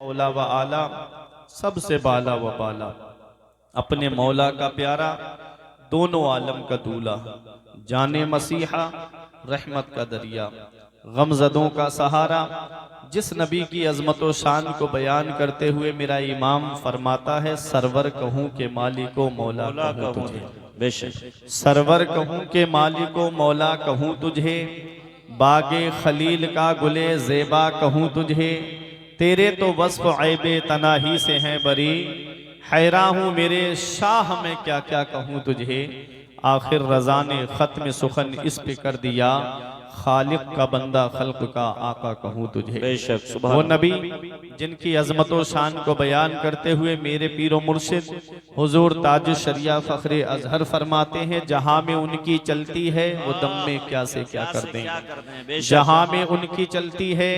मौला व आला सबसे बाला व बाला, अपने मौला का प्यारा, दोनों आलम का दूल्हा, जाने मसीहा, रहमत का दरिया, गमजदों का सहारा, जिस नबी की अजमत व शान को बयान करते हुए मेरा इमाम फरमाता है, सरवर कहूँ के मालिको मौला कहूँ तुझे। बेशक सरवर कहूँ के मालिको मौला कहूँ तुझे, बागे खलील का गुले ज़ेबा कहूँ तुझे। तेरे तो वस्फ ऐबे तनाही से हैं बरी, हैरा हूँ मेरे शाह में क्या क्या कहूँ तुझे। आखिर रज़ा ने ख़त्म सुखन इस पे कर दिया, खालिक का बंदा खल्क का आका कहूँ तुझे। बेशक वो सुभान नबी जिनकी अजमत व शान को बयान करते हुए मेरे पीरो मुर्शिद हुजूर ताज शरिया फ़ख्रे अजहर फरमाते हैं, जहाँ में उनकी चलती है वो दम में क्या से क्या कर दें। जहाँ में उनकी चलती है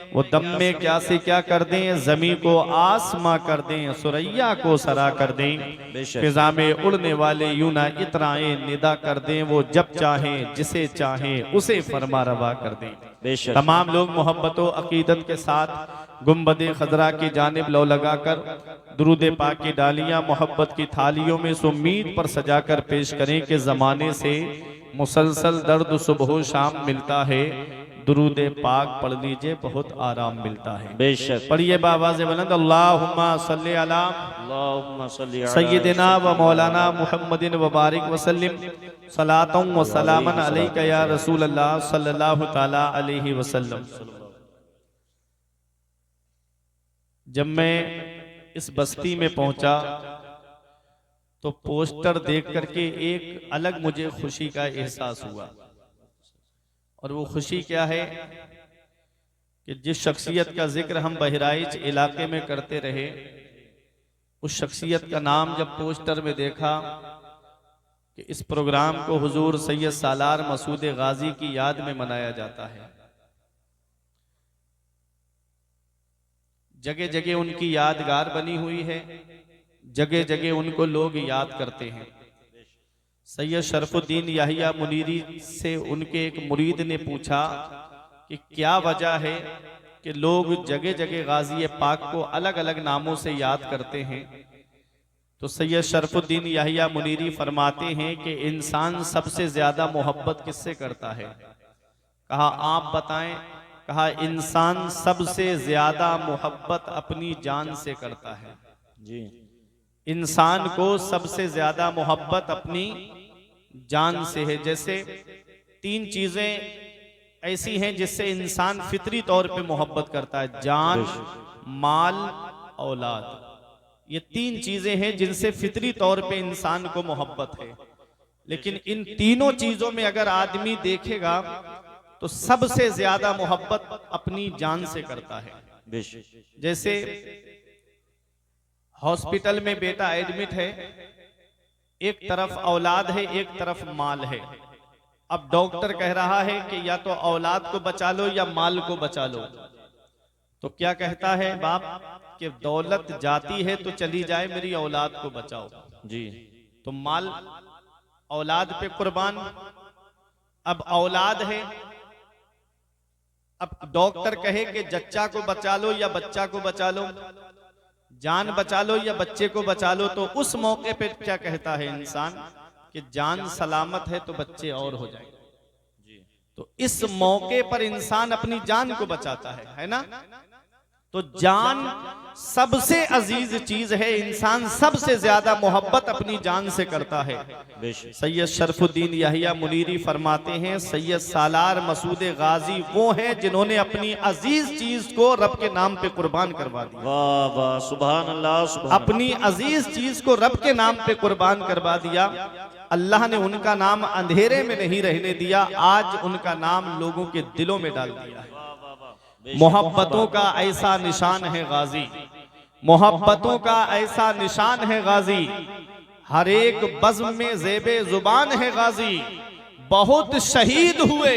वो दम में क्या से क्या कर दें। जमी को आसमां कर दें, सुरैया को सरा कर दें। फिजा में उड़ने वाले यूं ना इतराएं निदा कर दें, वो जब चाहें जिसे चाहें उसे फरमा रवा कर दें। बेशक तमाम लोग मोहब्बत व अकीदत के साथ गुम्बद खजरा की जानिब लो लगाकर दुरूद पाक की डालियां मोहब्बत की थालियों में सुम्मीद पर सजाकर पेश करें कि ज़माने से मुसलसल दर्द सुबह शाम मिलता है। दुरूद पाक पढ़ लीजिए, बहुत आराम मिलता है। बेशक पढ़िए बावाज़ बुलंद, अल्लाहुम्मा सल्ली अला अल्लाहुम्मा सल्ली अला सय्यिदिना व मौलाना मुहम्मदिन व बारिक वसल्लिम सलातन व सलामन अलैका या रसूल अल्लाह सल्लल्लाहु ताला अलैहि वसल्लम। जब मैं इस बस्ती में पहुंचा तो पोस्टर देख करके एक अलग मुझे खुशी का एहसास हुआ। और वो खुशी क्या है कि जिस शख्सियत का जिक्र हम बहराइच इलाके में करते रहे, उस शख्सियत का नाम जब पोस्टर में देखा कि इस प्रोग्राम को हुजूर सैयद सालार मसूद गाजी की याद में मनाया जाता है। जगह जगह उनकी यादगार बनी हुई है, जगह जगह उनको लोग याद करते हैं। सैयद शरफुद्दीन याहिया मुनीरी से उनके एक मुरीद ने पूछा कि क्या वजह है कि लोग जगह जगह गाजी पाक को अलग अलग नामों से याद करते हैं। तो सैयद शरफुद्दीन याहिया मुनीरी फरमाते हैं कि इंसान सबसे ज्यादा मोहब्बत किससे करता है। कहा आप बताएं। कहा इंसान सबसे ज्यादा मोहब्बत अपनी जान से करता है। जी इंसान को सबसे ज्यादा मोहब्बत अपनी जान से है। जैसे तीन चीजें ऐसी हैं जिससे इंसान फितरी तौर पे मोहब्बत करता है, जान, माल, औलाद। ये तीन चीजें हैं जिनसे फितरी तौर पे इंसान को मोहब्बत है। लेकिन इन तीनों चीजों में अगर आदमी देखेगा तो सबसे ज्यादा मोहब्बत अपनी जान से करता है। बेशक जैसे हॉस्पिटल में बेटा एडमिट है, एक तरफ औलाद है, एक तरफ माल है। अब डॉक्टर कह रहा है कि या तो औलाद को बचा लो या माल को बचा लो। तो क्या कहता है बाप कि दौलत जाती है तो चली जाए, मेरी औलाद को बचाओ। जी तो माल औलाद पे कुर्बान। अब औलाद है, अब डॉक्टर कहे कि जच्चा को बचा लो या बच्चा को बचा लो, जान बचा लो या बच्चे को बचा लो। तो उस मौके पे क्या कहता है इंसान कि जान सलामत है तो बच्चे और हो जाएंगे। तो इस मौके पर इंसान अपनी जान को बचाता है ना। तो जान सबसे अजीज चीज है, इंसान सबसे ज्यादा मोहब्बत अपनी जान से करता है। बेशक सैयद शरफुद्दीन याहिया मुनीरी फरमाते हैं, सैयद सालार मसूद गाजी वो हैं जिन्होंने अपनी अजीज चीज को रब के नाम पे कुर्बान करवा दिया। वाह वाह सुभान अल्लाह सुभान अपनी अजीज चीज को रब के नाम पे कुर्बान करवा दिया। अल्लाह ने उनका नाम अंधेरे में नहीं रहने दिया, आज उनका नाम लोगों के दिलों में डाल दिया है। मोहब्बतों का ऐसा निशान है गाजी, मोहब्बतों का ऐसा निशान है गाजी, हर एक बज़्म में ज़ेबे जुबान है गाजी। बहुत शहीद हुए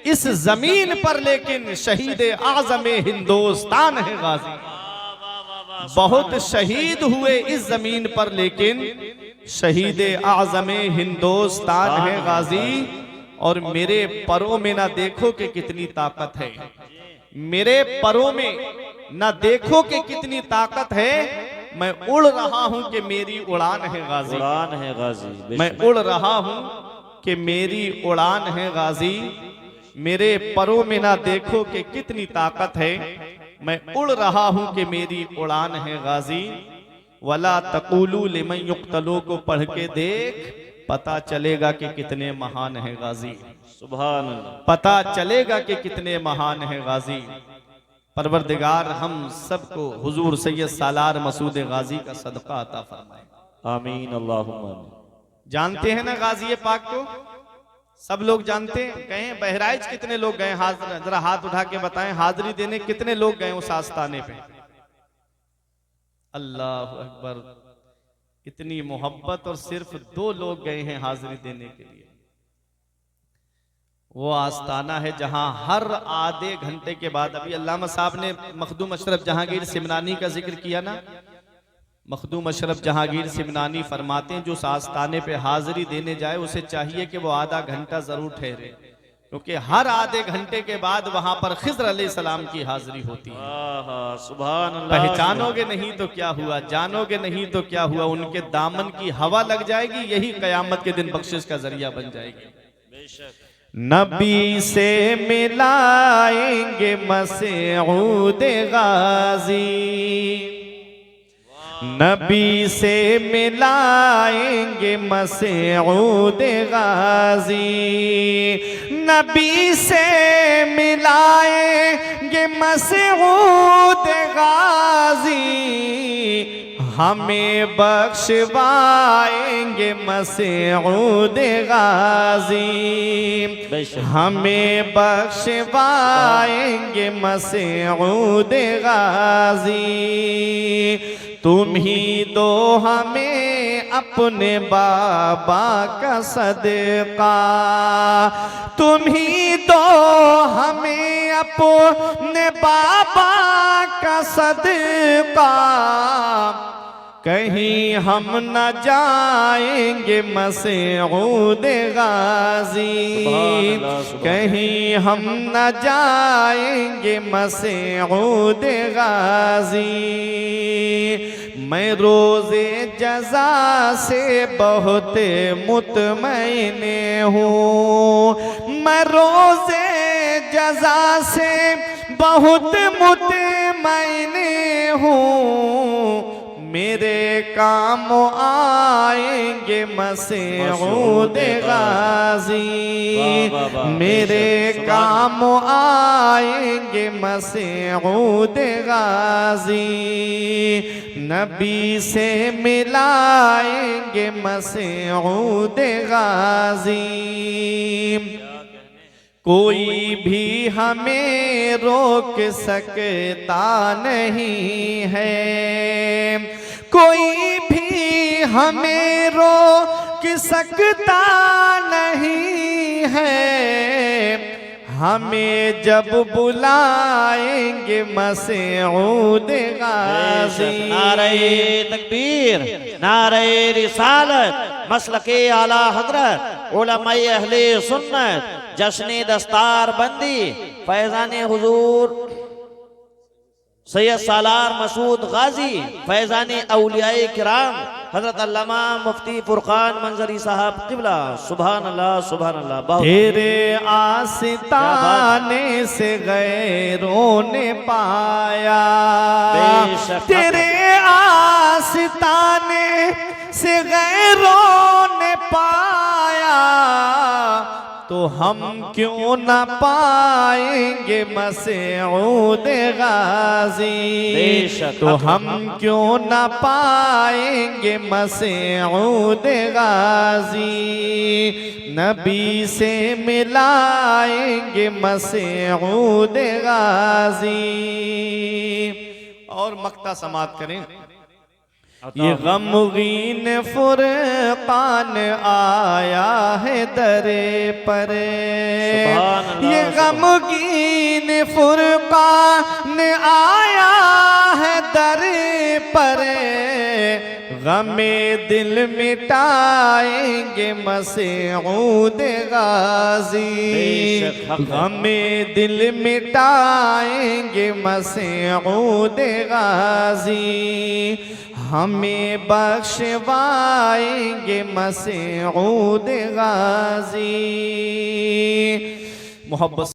इस जमीन पर लेकिन शहीद आज़म हिंदुस्तान है गाजी। बहुत शहीद हुए इस जमीन पर लेकिन शहीद आज़म हिंदुस्तान है गाजी। और मेरे परों में ना देखो कि कितनी ताकत है, मेरे परों में न देखो कि कितनी ताकत है, मैं उड़ रहा हूं कि मेरी उड़ान है गाजी। उड़ान है गाजी। मैं उड़ रहा हूं कि मेरी उड़ान है गाजी। मेरे परों में ना देखो कि कितनी ताकत है, मैं उड़ रहा हूं कि मेरी उड़ान है गाजी। वला तकुलू लिमन युक्तलो को पढ़ के देख, पता चलेगा कि कितने महान है गाजी। सुभान अल्लाह। पता चलेगा कि कितने महान है गाजी। परवरदिगार हम सबको हुजूर सैयद सालार मसूद गाजी का सदका अता फरमाए। आमीन अल्लाहुम्मा आमीन। जानते हैं ना गाजी पाक को? सब लोग जानते हैं। कहें बहराइच कितने लोग गए? जरा हाथ उठा के बताएं, हाजिरी देने कितने लोग गए उस आस्थाने पे? अल्लाह अकबर, इतनी मोहब्बत, और सिर्फ 2 लोग गए हैं हाजिरी देने के लिए। वो आस्थाना है जहां हर आधे घंटे के बाद, अभी अल्लामा साहब ने मखदूम अशरफ जहांगीर सिमनानी का जिक्र किया ना, मखदूम अशरफ जहांगीर सिमनानी फरमाते हैं जो उस आस्थाने पे हाजिरी देने जाए उसे चाहिए कि वो आधा घंटा जरूर ठहरे, क्योंकि हर आधे घंटे के बाद वहां पर खिज़्र अलैहिस्सलाम की हाजिरी होती है। सुभान अल्लाह। पहचानोगे नहीं तो क्या हुआ, जानोगे नहीं तो क्या हुआ, उनके दामन की हवा लग जाएगी, यही कयामत के दिन बख्शिश का जरिया बन जाएगी। बेशक। नबी से मिलाएंगे मसऊद गाजी, नबी से मिलाएंगे मसऊद गाजी, नबी से मिलाएंगे मसऊद गाजी, हमें बख्शवाएंगे मसऊद गाजी, हमें बख्शवाएंगे मसऊद गाजी। तुम ही दो हमें अपने बाबा का सदका, तुम ही दो हमें अपने बाबा का सदका, कहीं हम न जाएंगे मसऊद गाजी, कहीं हम न जाएंगे मसऊद गाजी। मैं रोज़े जज़ा से बहुत मुतमईन हूँ, मैं रोज़े जज़ा से बहुत मुतमईन हूँ, मेरे काम आएंगे मसऊद गाजी, मेरे काम आएंगे मसऊद गाजी, नबी से मिलाएंगे मसऊद गाजी। कोई भी हमें रोक सकता नहीं है, कोई भी हमें रोक सकता नहीं है, हमें जब बुलाएंगे मसऊद गाजी। नारे तकबीर, नारे रिसालत, मसलके आला हजरत, उलमाए अहले सुन्नत, जश्ने दस्तार बंदी, फैजान हुजूर सैयद सालार मसूद गाजी, फैजान औलियाए किराम हजरत अल्लामा मुफ्ती फुरकान मंजरी साहब किबला। सुभान अल्लाह, सुभान अल्लाह। तेरे आस्ताने से गैरों ने पाया, तेरे आस्ताने से गैरों ने पाया, तो हम क्यों न पाएंगे मसऊद गाजी, तो हम क्यों न पाएंगे मसऊद गाजी, नबी से मिलाएंगे मसऊद गाजी। और मक्ता समात करें। ये गमगीन फुरकान आया है दरे पर, ये गमगीन फुरकान आया है दरे पर, गमे दिल मिटाएंगे मसऊद गाजी, बेशक हक है। गमे दिल मिटाएंगे मसऊद गाजी, हमें बख्शवाएंगे मसऊद गाजी। मोहब्बत